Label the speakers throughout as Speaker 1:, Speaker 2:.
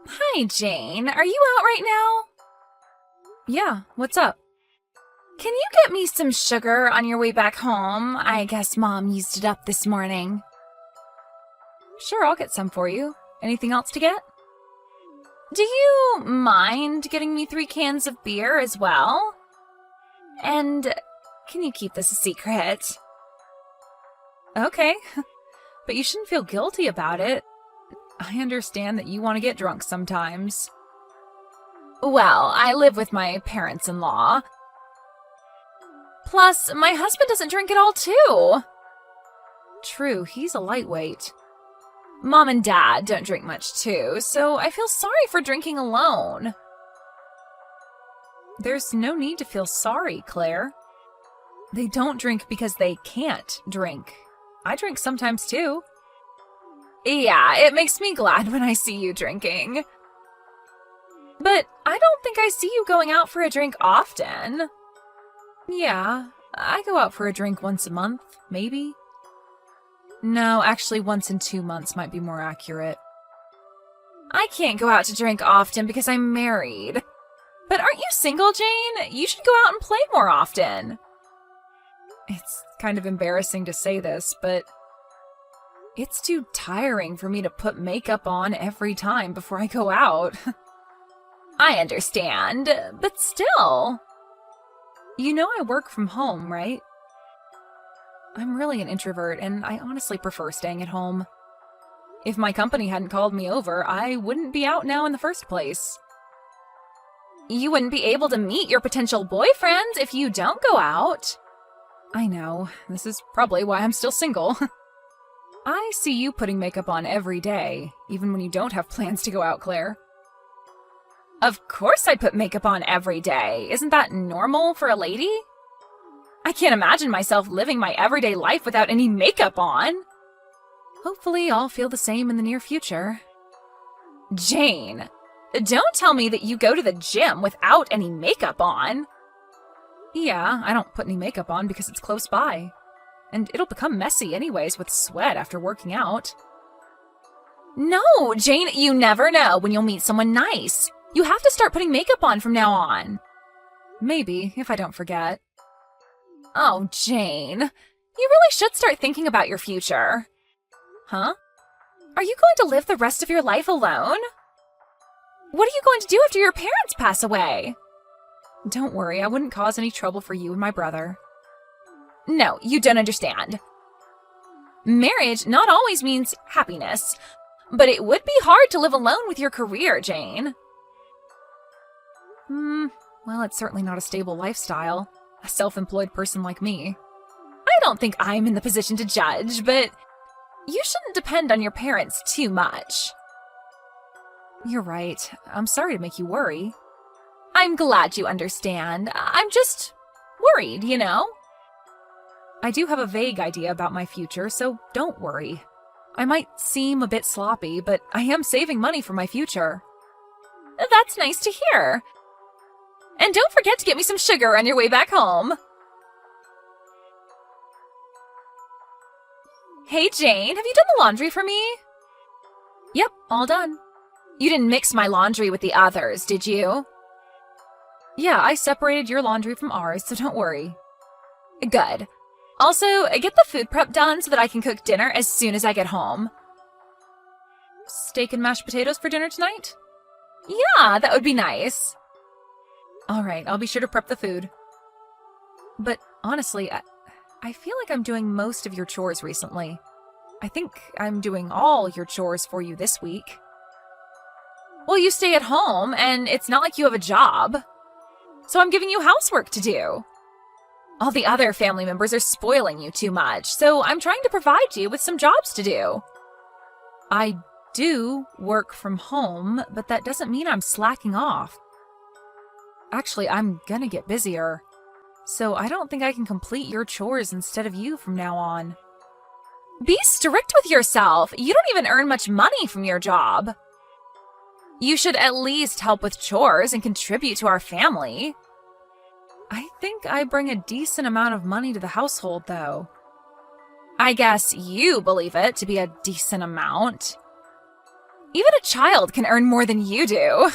Speaker 1: Hi, Jane. Are you out right now?
Speaker 2: Yeah, what's up?
Speaker 1: Can you get me some sugar on your way back home? I guess Mom used it up this morning.
Speaker 2: Sure, I'll get some for you. Anything else to get?
Speaker 1: Do you mind getting me 3 cans of beer as well? And can you keep this a secret?
Speaker 2: Okay, but you shouldn't feel guilty about it. I understand that you want to get drunk sometimes.
Speaker 1: Well, I live with my parents-in-law. Plus, my husband doesn't drink at all, too.
Speaker 2: True, he's a lightweight.
Speaker 1: Mom and Dad don't drink much, too, so I feel sorry for drinking alone.
Speaker 2: There's no need to feel sorry, Claire. They don't drink because they can't drink. I drink sometimes, too.
Speaker 1: Yeah, it makes me glad when I see you drinking. But I don't think I see you going out for a drink often.
Speaker 2: Yeah, I go out for a drink once a month, maybe. No, actually once in 2 months might be more accurate.
Speaker 1: I can't go out to drink often because I'm married. But aren't you single, Jane? You should go out and play more often.
Speaker 2: It's kind of embarrassing to say this, but it's too tiring for me to put makeup on every time before I go out.
Speaker 1: I understand, but still.
Speaker 2: You know I work from home, right? I'm really an introvert, and I honestly prefer staying at home. If my company hadn't called me over, I wouldn't be out now in the first place.
Speaker 1: You wouldn't be able to meet your potential boyfriends if you don't go out.
Speaker 2: I know. This is probably why I'm still single. I see you putting makeup on every day, even when you don't have plans to go out, Claire.
Speaker 1: Of course I put makeup on every day. Isn't that normal for a lady? I can't imagine myself living my everyday life without any makeup on.
Speaker 2: Hopefully I'll feel the same in the near future.
Speaker 1: Jane, don't tell me that you go to the gym without any makeup on.
Speaker 2: Yeah, I don't put any makeup on because it's close by. And it'll become messy anyways with sweat after working out.
Speaker 1: No, Jane, you never know when you'll meet someone nice. You have to start putting makeup on from now on.
Speaker 2: Maybe, if I don't forget.
Speaker 1: Oh, Jane, you really should start thinking about your future.
Speaker 2: Huh?
Speaker 1: Are you going to live the rest of your life alone? What are you going to do after your parents pass away?
Speaker 2: Don't worry, I wouldn't cause any trouble for you and my brother.
Speaker 1: No, you don't understand. Marriage not always means happiness, but it would be hard to live alone with your career, Jane.
Speaker 2: Well, it's certainly not a stable lifestyle. A self-employed person like me.
Speaker 1: I don't think I'm in the position to judge, but you shouldn't depend on your parents too much.
Speaker 2: You're right. I'm sorry to make you worry.
Speaker 1: I'm glad you understand. I'm just worried, you know?
Speaker 2: I do have a vague idea about my future, so don't worry. I might seem a bit sloppy, but I am saving money for my future.
Speaker 1: That's nice to hear. And don't forget to get me some sugar on your way back home. Hey, Jane, have you done the laundry for me?
Speaker 2: Yep, all done.
Speaker 1: You didn't mix my laundry with the others, did you?
Speaker 2: Yeah, I separated your laundry from ours, so don't worry.
Speaker 1: Good. Also, get the food prep done so that I can cook dinner as soon as I get home.
Speaker 2: Steak and mashed potatoes for dinner tonight?
Speaker 1: Yeah, that would be nice.
Speaker 2: All right, I'll be sure to prep the food. But honestly, I feel like I'm doing most of your chores recently. I think I'm doing all your chores for you this week.
Speaker 1: Well, you stay at home, and it's not like you have a job. So I'm giving you housework to do. All the other family members are spoiling you too much, so I'm trying to provide you with some jobs to do.
Speaker 2: I do work from home, but that doesn't mean I'm slacking off. Actually, I'm gonna get busier. So I don't think I can complete your chores instead of you from now on.
Speaker 1: Be strict with yourself. You don't even earn much money from your job. You should at least help with chores and contribute to our family.
Speaker 2: I think I bring a decent amount of money to the household, though.
Speaker 1: I guess you believe it to be a decent amount. Even a child can earn more than you do.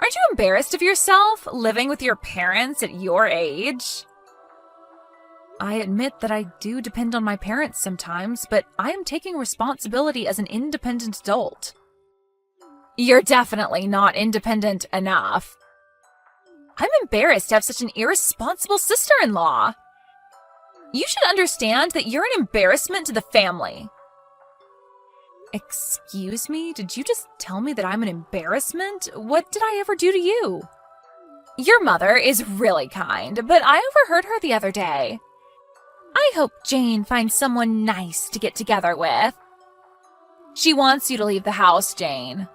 Speaker 1: Aren't you embarrassed of yourself, living with your parents at your age?
Speaker 2: I admit that I do depend on my parents sometimes, but I am taking responsibility as an independent adult.
Speaker 1: You're definitely not independent enough. I'm embarrassed to have such an irresponsible sister-in-law. You should understand that you're an embarrassment to the family.
Speaker 2: Excuse me? Did you just tell me that I'm an embarrassment? What did I ever do to you?
Speaker 1: Your mother is really kind, but I overheard her the other day. I hope Jane finds someone nice to get together with. She wants you to leave the house, Jane.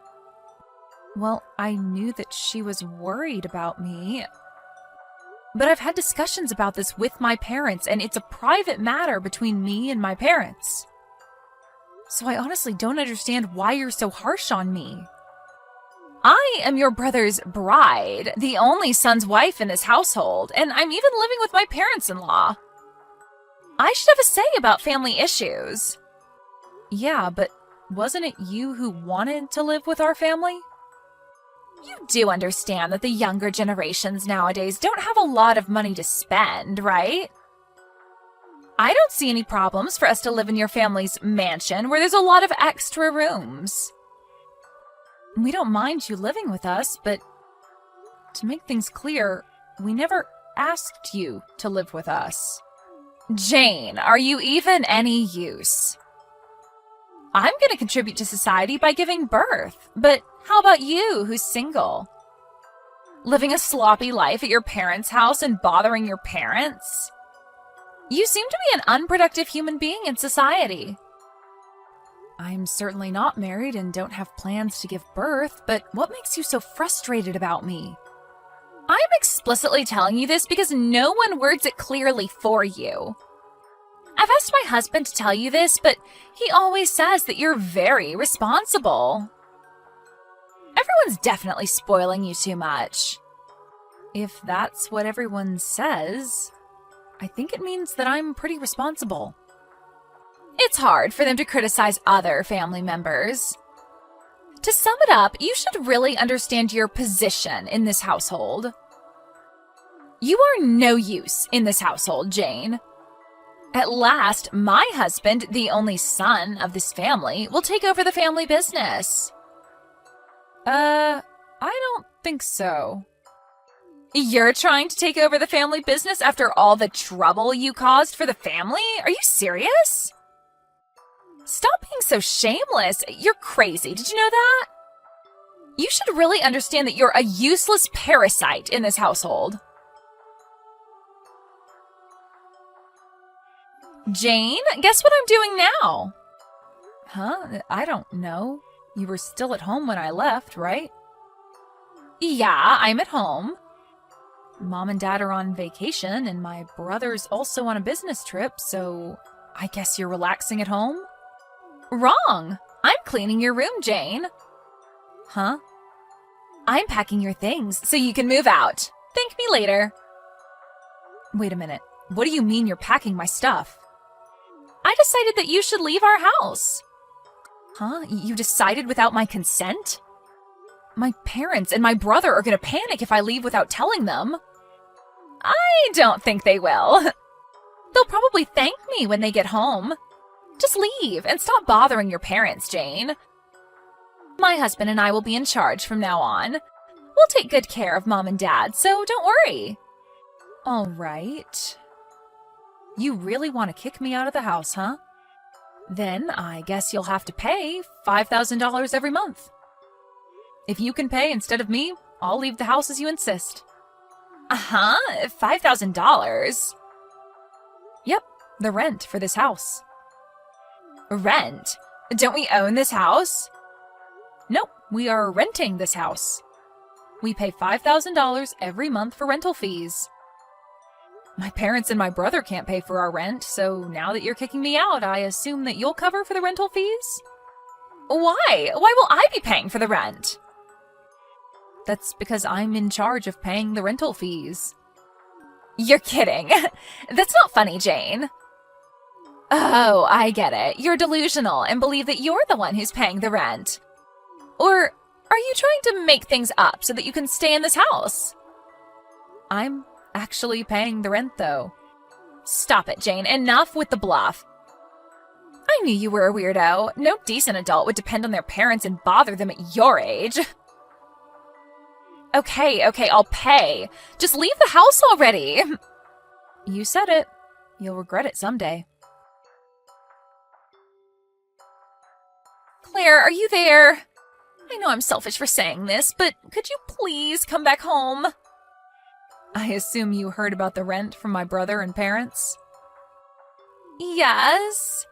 Speaker 2: Well, I knew that she was worried about me. But I've had discussions about this with my parents, and it's a private matter between me and my parents. So I honestly don't understand why you're so harsh on me.
Speaker 1: I am your brother's bride, the only son's wife in this household, and I'm even living with my parents-in-law. I should have a say about family issues.
Speaker 2: Yeah, but wasn't it you who wanted to live with our family?
Speaker 1: You do understand that the younger generations nowadays don't have a lot of money to spend, right? I don't see any problems for us to live in your family's mansion where there's a lot of extra rooms.
Speaker 2: We don't mind you living with us, but to make things clear, we never asked you to live with us.
Speaker 1: Jane, are you even any use? I'm going to contribute to society by giving birth, but how about you, who's single? Living a sloppy life at your parents' house and bothering your parents? You seem to be an unproductive human being in society.
Speaker 2: I'm certainly not married and don't have plans to give birth, but what makes you so frustrated about me?
Speaker 1: I'm explicitly telling you this because no one words it clearly for you. I've asked my husband to tell you this, but he always says that you're very responsible. Everyone's definitely spoiling you too much.
Speaker 2: If that's what everyone says, I think it means that I'm pretty responsible.
Speaker 1: It's hard for them to criticize other family members. To sum it up, you should really understand your position in this household. You are no use in this household, Jane. At last, my husband, the only son of this family, will take over the family business.
Speaker 2: I don't think so.
Speaker 1: You're trying to take over the family business after all the trouble you caused for the family? Are you serious? Stop being so shameless. You're crazy. Did you know that? You should really understand that you're a useless parasite in this household. Jane, guess what I'm doing now?
Speaker 2: Huh? I don't know. You were still at home when I left, right?
Speaker 1: Yeah, I'm at home.
Speaker 2: Mom and Dad are on vacation, and my brother's also on a business trip, so I guess you're relaxing at home?
Speaker 1: Wrong. I'm cleaning your room, Jane.
Speaker 2: Huh?
Speaker 1: I'm packing your things so you can move out. Thank me later.
Speaker 2: Wait a minute. What do you mean you're packing my stuff?
Speaker 1: I decided that you should leave our house.
Speaker 2: Huh? You decided without my consent? My parents and my brother are gonna panic if I leave without telling them.
Speaker 1: I don't think they will. They'll probably thank me when they get home. Just leave and stop bothering your parents, Jane. My husband and I will be in charge from now on. We'll take good care of Mom and Dad, so don't worry.
Speaker 2: All right. You really want to kick me out of the house, huh? Then I guess you'll have to pay $5,000 every month. If you can pay instead of me, I'll leave the house as you insist.
Speaker 1: Uh-huh, $5,000?
Speaker 2: Yep, the rent for this house.
Speaker 1: Rent? Don't we own this house?
Speaker 2: Nope, we are renting this house. We pay $5,000 every month for rental fees. My parents and my brother can't pay for our rent, so now that you're kicking me out, I assume that you'll cover for the rental fees?
Speaker 1: Why? Why will I be paying for the rent?
Speaker 2: That's because I'm in charge of paying the rental fees.
Speaker 1: You're kidding. That's not funny, Jane. Oh, I get it. You're delusional and believe that you're the one who's paying the rent. Or are you trying to make things up so that you can stay in this house?
Speaker 2: I'm actually paying the rent, though.
Speaker 1: Stop it, Jane. Enough with the bluff. I knew you were a weirdo. No decent adult would depend on their parents and bother them at your age. Okay, I'll pay. Just leave the house already.
Speaker 2: You said it. You'll regret it someday.
Speaker 1: Claire, are you there? I know I'm selfish for saying this, but could you please come back home?
Speaker 2: I assume you heard about the rent from my brother and parents?
Speaker 1: Yes.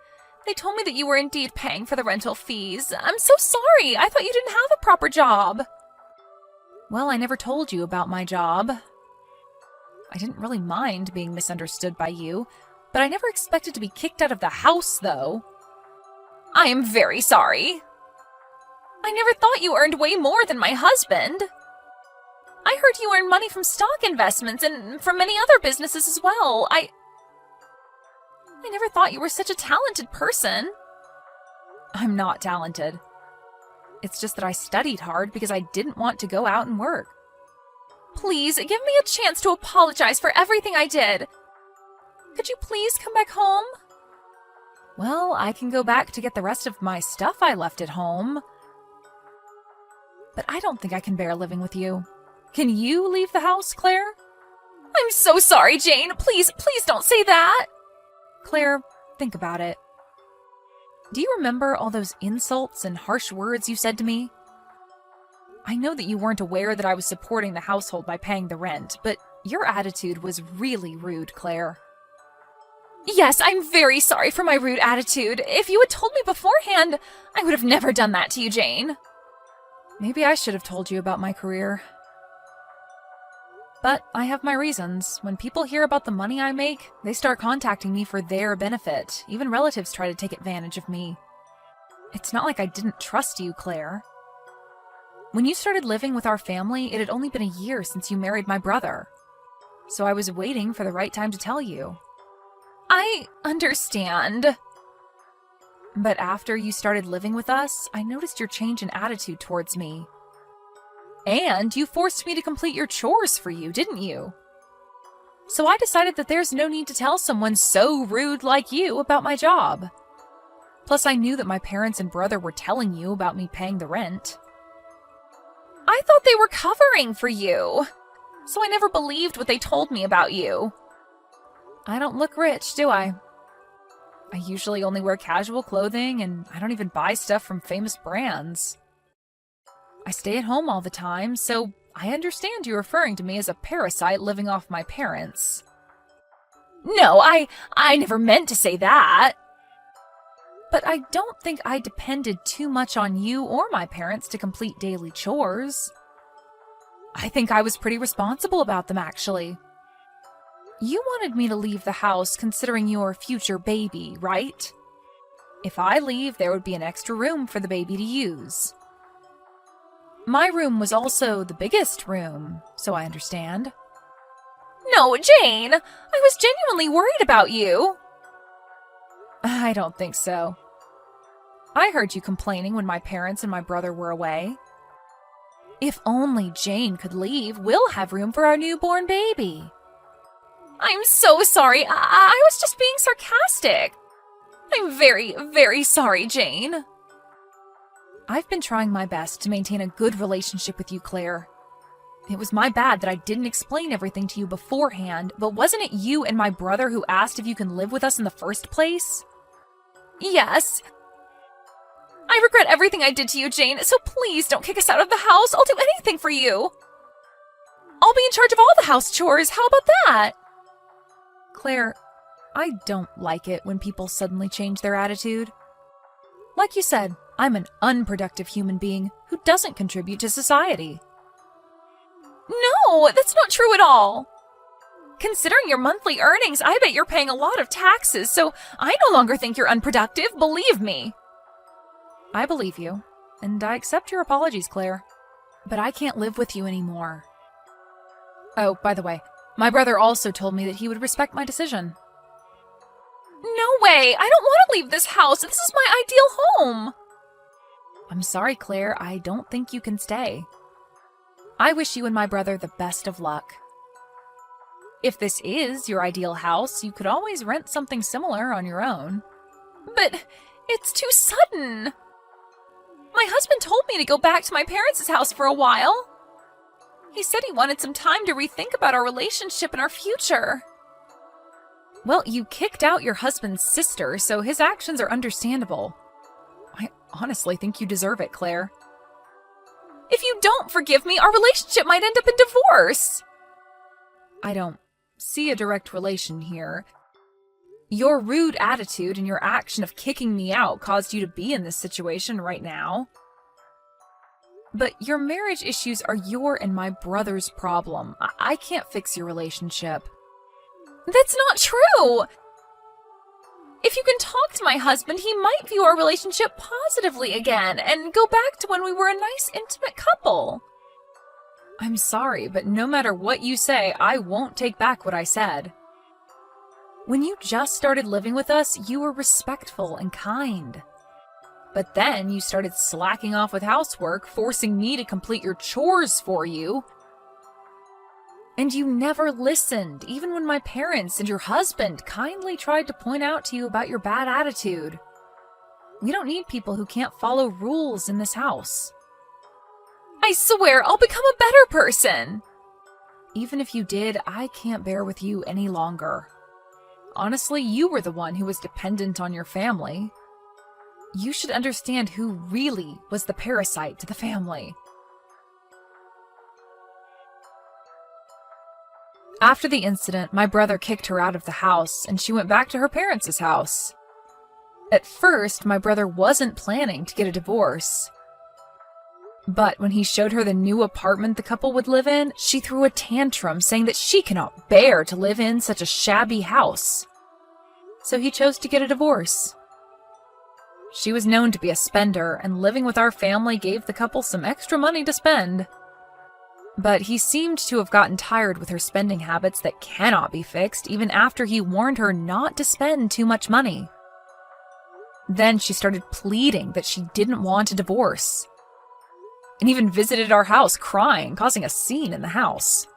Speaker 1: They told me that you were indeed paying for the rental fees. I'm so sorry. I thought you didn't have a proper job.
Speaker 2: Well, I never told you about my job. I didn't really mind being misunderstood by you, but I never expected to be kicked out of the house, though.
Speaker 1: I am very sorry. I never thought you earned way more than my husband. I heard you earn money from stock investments and from many other businesses as well. I never thought you were such a talented person.
Speaker 2: I'm not talented. It's just that I studied hard because I didn't want to go out and work.
Speaker 1: Please, give me a chance to apologize for everything I did. Could you please come back home?
Speaker 2: Well, I can go back to get the rest of my stuff I left at home. But I don't think I can bear living with you. Can you leave the house, Claire?
Speaker 1: I'm so sorry, Jane. Please don't say that.
Speaker 2: Claire, think about it. Do you remember all those insults and harsh words you said to me? I know that you weren't aware that I was supporting the household by paying the rent, but your attitude was really rude, Claire.
Speaker 1: Yes, I'm very sorry for my rude attitude. If you had told me beforehand, I would have never done that to you, Jane.
Speaker 2: Maybe I should have told you about my career. But I have my reasons. When people hear about the money I make, they start contacting me for their benefit. Even relatives try to take advantage of me. It's not like I didn't trust you, Claire. When you started living with our family, it had only been a year since you married my brother. So I was waiting for the right time to tell you.
Speaker 1: I understand.
Speaker 2: But after you started living with us, I noticed your change in attitude towards me. And you forced me to complete your chores for you, didn't you? So I decided that there's no need to tell someone so rude like you about my job. Plus, I knew that my parents and brother were telling you about me paying the rent.
Speaker 1: I thought they were covering for you. So I never believed what they told me about you.
Speaker 2: I don't look rich, do I? I usually only wear casual clothing, and I don't even buy stuff from famous brands. I stay at home all the time, so I understand you referring to me as a parasite living off my parents.
Speaker 1: No, I never meant to say that.
Speaker 2: But I don't think I depended too much on you or my parents to complete daily chores. I think I was pretty responsible about them, actually. You wanted me to leave the house considering your future baby, right? If I leave, there would be an extra room for the baby to use. My room was also the biggest room, so I understand.
Speaker 1: No, Jane! I was genuinely worried about you.
Speaker 2: I don't think so. I heard you complaining when my parents and my brother were away. If only Jane could leave, we'll have room for our newborn baby.
Speaker 1: I'm so sorry. I was just being sarcastic. I'm very, very sorry, Jane.
Speaker 2: I've been trying my best to maintain a good relationship with you, Claire. It was my bad that I didn't explain everything to you beforehand, but wasn't it you and my brother who asked if you can live with us in the first place?
Speaker 1: Yes. I regret everything I did to you, Jane, so please don't kick us out of the house. I'll do anything for you. I'll be in charge of all the house chores. How about that?
Speaker 2: Claire, I don't like it when people suddenly change their attitude. Like you said, I'm an unproductive human being who doesn't contribute to society.
Speaker 1: No, that's not true at all. Considering your monthly earnings, I bet you're paying a lot of taxes, so I no longer think you're unproductive, believe me.
Speaker 2: I believe you, and I accept your apologies, Claire. But I can't live with you anymore. Oh, by the way, my brother also told me that he would respect my decision.
Speaker 1: No way! I don't want to leave this house. This is my ideal home.
Speaker 2: I'm sorry, Claire, I don't think you can stay. I wish you and my brother the best of luck. If this is your ideal house, you could always rent something similar on your own.
Speaker 1: But it's too sudden. My husband told me to go back to my parents' house for a while. He said he wanted some time to rethink about our relationship and our future.
Speaker 2: Well, you kicked out your husband's sister, so his actions are understandable. I honestly think you deserve it, Claire.
Speaker 1: If you don't forgive me, our relationship might end up in divorce.
Speaker 2: I don't see a direct relation here. Your rude attitude and your action of kicking me out caused you to be in this situation right now. But your marriage issues are your and my brother's problem. I can't fix your relationship.
Speaker 1: That's not true. If you can talk to my husband, he might view our relationship positively again and go back to when we were a nice, intimate couple.
Speaker 2: I'm sorry, but no matter what you say, I won't take back what I said. When you just started living with us, you were respectful and kind. But then you started slacking off with housework, forcing me to complete your chores for you. And you never listened, even when my parents and your husband kindly tried to point out to you about your bad attitude. We don't need people who can't follow rules in this house.
Speaker 1: I swear I'll become a better person.
Speaker 2: Even if you did, I can't bear with you any longer. Honestly, you were the one who was dependent on your family. You should understand who really was the parasite to the family. After the incident, my brother kicked her out of the house, and she went back to her parents' house. At first, my brother wasn't planning to get a divorce. But when he showed her the new apartment the couple would live in, she threw a tantrum saying that she cannot bear to live in such a shabby house. So he chose to get a divorce. She was known to be a spender, and living with our family gave the couple some extra money to spend. But he seemed to have gotten tired with her spending habits that cannot be fixed even after he warned her not to spend too much money. Then she started pleading that she didn't want a divorce, and even visited our house crying, causing a scene in the house.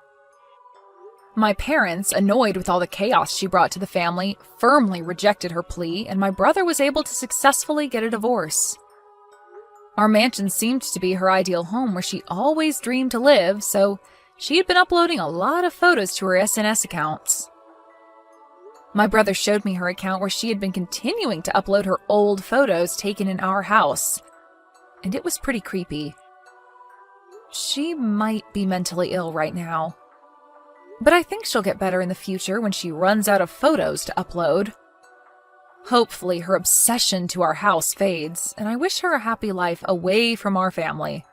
Speaker 2: My parents, annoyed with all the chaos she brought to the family, firmly rejected her plea, and my brother was able to successfully get a divorce. Our mansion seemed to be her ideal home where she always dreamed to live, so she had been uploading a lot of photos to her SNS accounts. My brother showed me her account where she had been continuing to upload her old photos taken in our house, and it was pretty creepy. She might be mentally ill right now, but I think she'll get better in the future when she runs out of photos to upload. Hopefully her obsession to our house fades, and I wish her a happy life away from our family.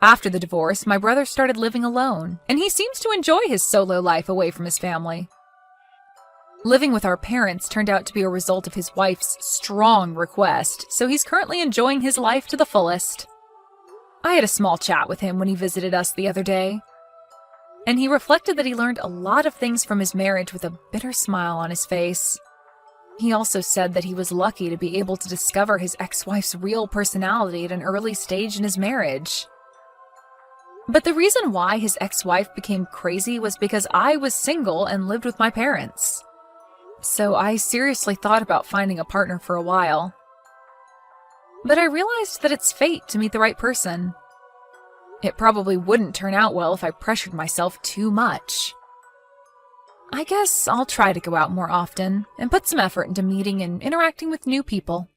Speaker 2: After the divorce, my brother started living alone, and he seems to enjoy his solo life away from his family. Living with our parents turned out to be a result of his wife's strong request, so he's currently enjoying his life to the fullest. I had a small chat with him when he visited us the other day, and he reflected that he learned a lot of things from his marriage with a bitter smile on his face. He also said that he was lucky to be able to discover his ex-wife's real personality at an early stage in his marriage. But the reason why his ex-wife became crazy was because I was single and lived with my parents. So I seriously thought about finding a partner for a while. But I realized that it's fate to meet the right person. It probably wouldn't turn out well if I pressured myself too much. I guess I'll try to go out more often and put some effort into meeting and interacting with new people.